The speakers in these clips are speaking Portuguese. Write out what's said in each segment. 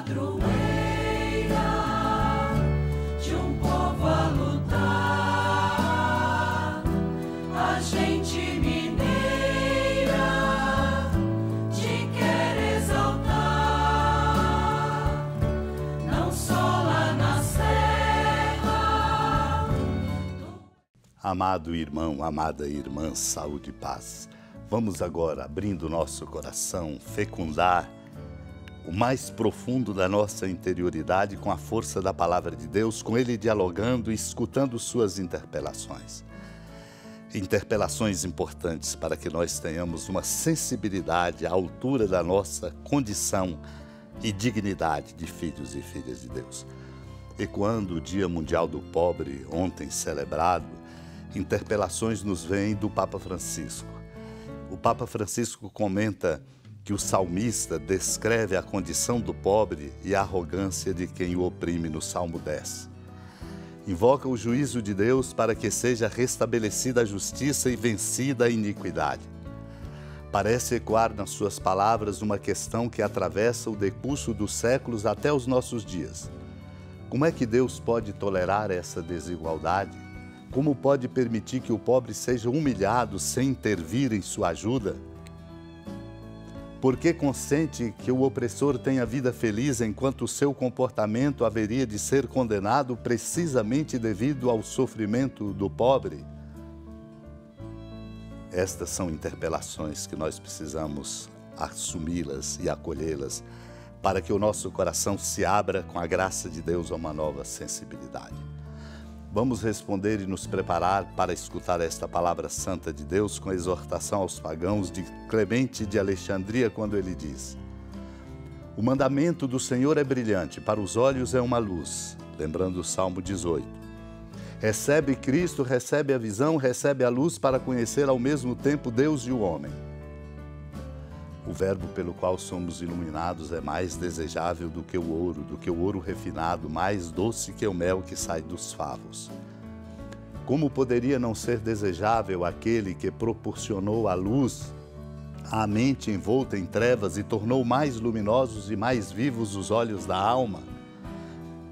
padroeira de um povo a lutar, a gente mineira te quer exaltar, não só lá na serra. Amado irmão, amada irmã, saúde e paz. Vamos agora, abrindo nosso coração, fecundar o mais profundo da nossa interioridade com a força da palavra de Deus, com Ele dialogando e escutando suas interpelações. Interpelações importantes para que nós tenhamos uma sensibilidade à altura da nossa condição e dignidade de filhos e filhas de Deus. Ecoando o Dia Mundial do Pobre, ontem celebrado, interpelações nos vêm do Papa Francisco. O Papa Francisco comenta que o salmista descreve a condição do pobre e a arrogância de quem o oprime no Salmo 10. Invoca o juízo de Deus para que seja restabelecida a justiça e vencida a iniquidade. Parece ecoar nas suas palavras uma questão que atravessa o decurso dos séculos até os nossos dias. Como é que Deus pode tolerar essa desigualdade? Como pode permitir que o pobre seja humilhado sem intervir em sua ajuda? Por que consente que o opressor tenha vida feliz enquanto o seu comportamento haveria de ser condenado precisamente devido ao sofrimento do pobre? Estas são interpelações que nós precisamos assumi-las e acolhê-las para que o nosso coração se abra com a graça de Deus a uma nova sensibilidade. Vamos responder e nos preparar para escutar esta palavra santa de Deus com a exortação aos pagãos de Clemente de Alexandria, quando ele diz: o mandamento do Senhor é brilhante, para os olhos é uma luz. Lembrando o Salmo 18. Recebe Cristo, recebe a visão, recebe a luz para conhecer ao mesmo tempo Deus e o homem. O verbo pelo qual somos iluminados é mais desejável do que o ouro refinado, mais doce que o mel que sai dos favos. Como poderia não ser desejável aquele que proporcionou a luz à mente envolta em trevas e tornou mais luminosos e mais vivos os olhos da alma?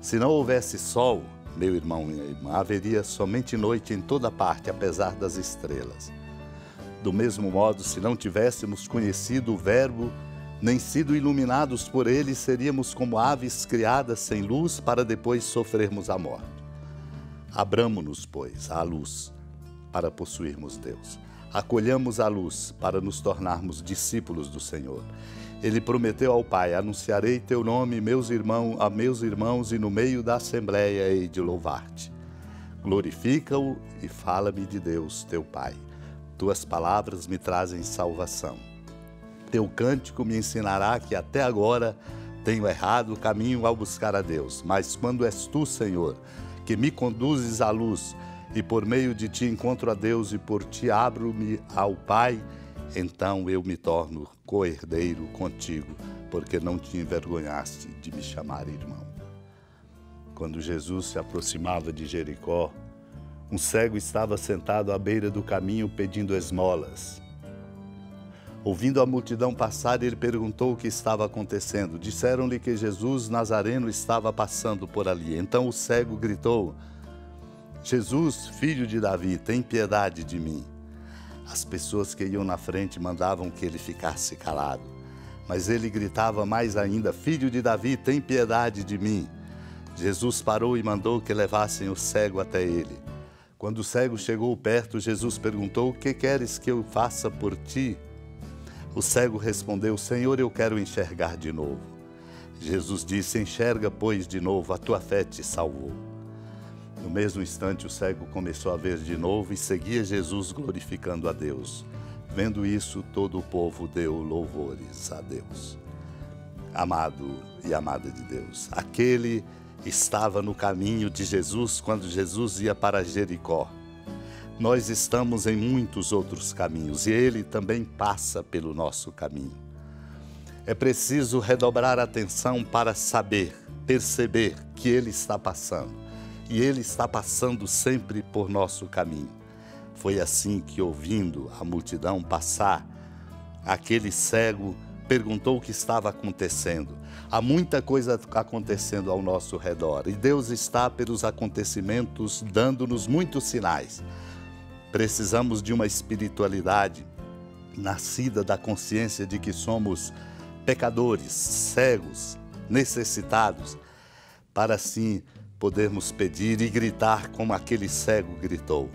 Se não houvesse sol, meu irmão e minha irmã, haveria somente noite em toda parte, apesar das estrelas. Do mesmo modo, se não tivéssemos conhecido o Verbo, nem sido iluminados por ele, seríamos como aves criadas sem luz para depois sofrermos a morte. Abramo-nos, pois, à luz para possuirmos Deus. Acolhamos a luz para nos tornarmos discípulos do Senhor. Ele prometeu ao Pai: anunciarei teu nome a meus irmãos e no meio da assembleia hei de louvar-te. Glorifica-o e fala-me de Deus, teu Pai. Tuas palavras me trazem salvação. Teu cântico me ensinará que até agora tenho errado o caminho ao buscar a Deus. Mas quando és tu, Senhor, que me conduzes à luz, e por meio de ti encontro a Deus e por ti abro-me ao Pai, então eu me torno co-herdeiro contigo, porque não te envergonhaste de me chamar irmão. Quando Jesus se aproximava de Jericó, um cego estava sentado à beira do caminho pedindo esmolas. Ouvindo a multidão passar, ele perguntou o que estava acontecendo. Disseram-lhe que Jesus Nazareno estava passando por ali. Então o cego gritou: Jesus, filho de Davi, tem piedade de mim. As pessoas que iam na frente mandavam que ele ficasse calado. Mas ele gritava mais ainda: Filho de Davi, tem piedade de mim. Jesus parou e mandou que levassem o cego até ele. Quando o cego chegou perto, Jesus perguntou: o que queres que eu faça por ti? O cego respondeu: Senhor, eu quero enxergar de novo. Jesus disse: enxerga, pois, de novo, a tua fé te salvou. No mesmo instante, o cego começou a ver de novo e seguia Jesus glorificando a Deus. Vendo isso, todo o povo deu louvores a Deus. Amado e amada de Deus, aquele estava no caminho de Jesus quando Jesus ia para Jericó. Nós estamos em muitos outros caminhos e ele também passa pelo nosso caminho. É preciso redobrar a atenção para saber, perceber que ele está passando. E ele está passando sempre por nosso caminho. Foi assim que, ouvindo a multidão passar, aquele cego perguntou o que estava acontecendo. Há muita coisa acontecendo ao nosso redor e Deus está pelos acontecimentos dando-nos muitos sinais. Precisamos de uma espiritualidade nascida da consciência de que somos pecadores, cegos, necessitados, para assim podermos pedir e gritar como aquele cego gritou: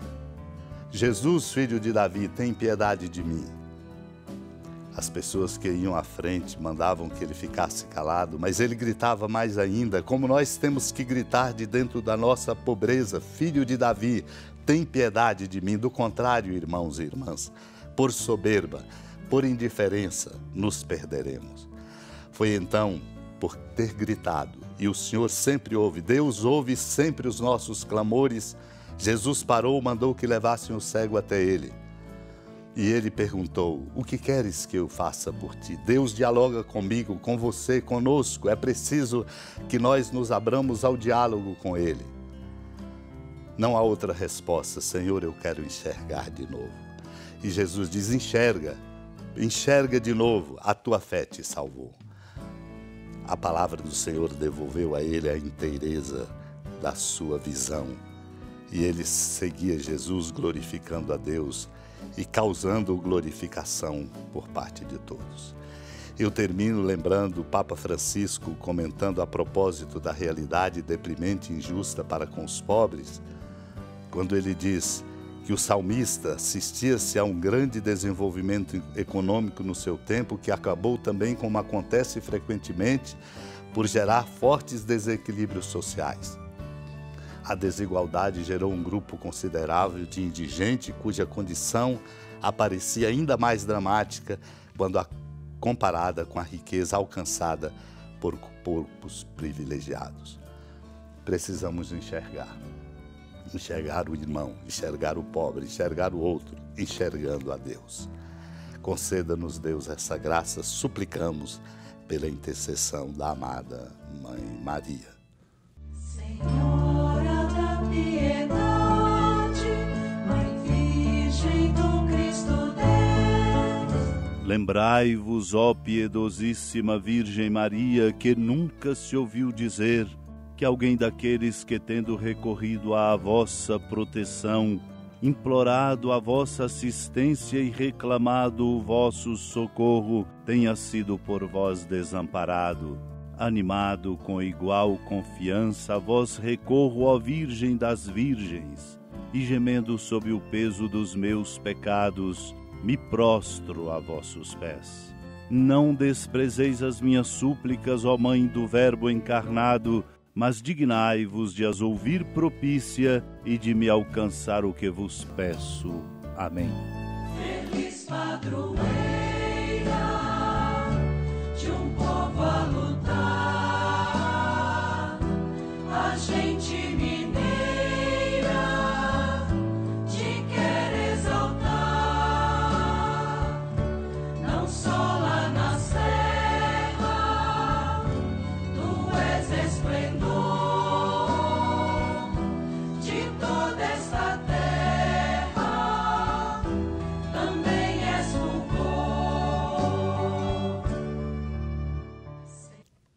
Jesus, filho de Davi, tem piedade de mim. As pessoas que iam à frente mandavam que ele ficasse calado, mas ele gritava mais ainda, como nós temos que gritar de dentro da nossa pobreza: Filho de Davi, tem piedade de mim. Do contrário, irmãos e irmãs, por soberba, por indiferença, nos perderemos. Foi então, por ter gritado, e o Senhor sempre ouve, Deus ouve sempre os nossos clamores, Jesus parou, mandou que levassem o cego até ele. E ele perguntou: o que queres que eu faça por ti? Deus dialoga comigo, com você, conosco. É preciso que nós nos abramos ao diálogo com ele. Não há outra resposta: Senhor, eu quero enxergar de novo. E Jesus diz: enxerga, enxerga de novo, a tua fé te salvou. A palavra do Senhor devolveu a ele a inteireza da sua visão. E ele seguia Jesus, glorificando a Deus e causando glorificação por parte de todos. Eu termino lembrando o Papa Francisco comentando a propósito da realidade deprimente e injusta para com os pobres, quando ele diz que o salmista assistia-se a um grande desenvolvimento econômico no seu tempo, que acabou também, como acontece frequentemente, por gerar fortes desequilíbrios sociais. A desigualdade gerou um grupo considerável de indigentes cuja condição aparecia ainda mais dramática quando comparada com a riqueza alcançada por poucos privilegiados. Precisamos enxergar o irmão, enxergar o pobre, enxergar o outro, enxergando a Deus. Conceda-nos, Deus, essa graça, suplicamos pela intercessão da amada Mãe Maria. Senhora da piedade, Mãe Virgem do Cristo Deus. Lembrai-vos, ó piedosíssima Virgem Maria, que nunca se ouviu dizer que alguém daqueles que, tendo recorrido à vossa proteção, implorado a vossa assistência e reclamado o vosso socorro, tenha sido por vós desamparado. Animado com igual confiança, a vós recorro, ó Virgem das Virgens, e gemendo sob o peso dos meus pecados, me prostro a vossos pés. Não desprezeis as minhas súplicas, ó Mãe do Verbo encarnado, mas dignai-vos de as ouvir propícia e de me alcançar o que vos peço. Amém. Feliz padroeira de um povo a lutar, a gente mineira te quer exaltar, não só lá na serra, tu és esplendor de toda esta terra, também és fulgor.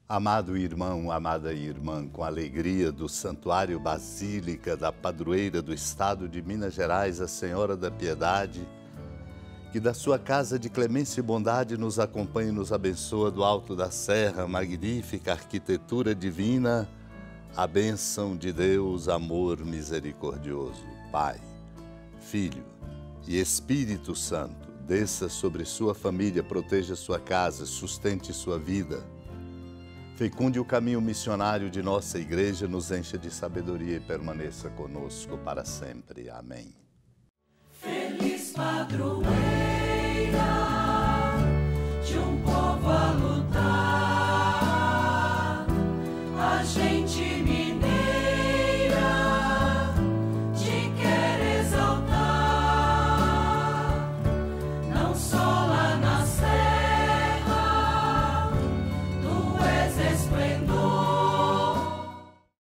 Amado irmão, amada irmã, com a alegria do Santuário Basílica da Padroeira do Estado de Minas Gerais, a Senhora da Piedade, que da sua casa de clemência e bondade nos acompanhe e nos abençoa do alto da serra, magnífica arquitetura divina, a bênção de Deus, amor misericordioso, Pai, Filho e Espírito Santo, desça sobre sua família, proteja sua casa, sustente sua vida, fecunde o caminho missionário de nossa igreja, nos encha de sabedoria e permaneça conosco para sempre. Amém. Feliz padroeira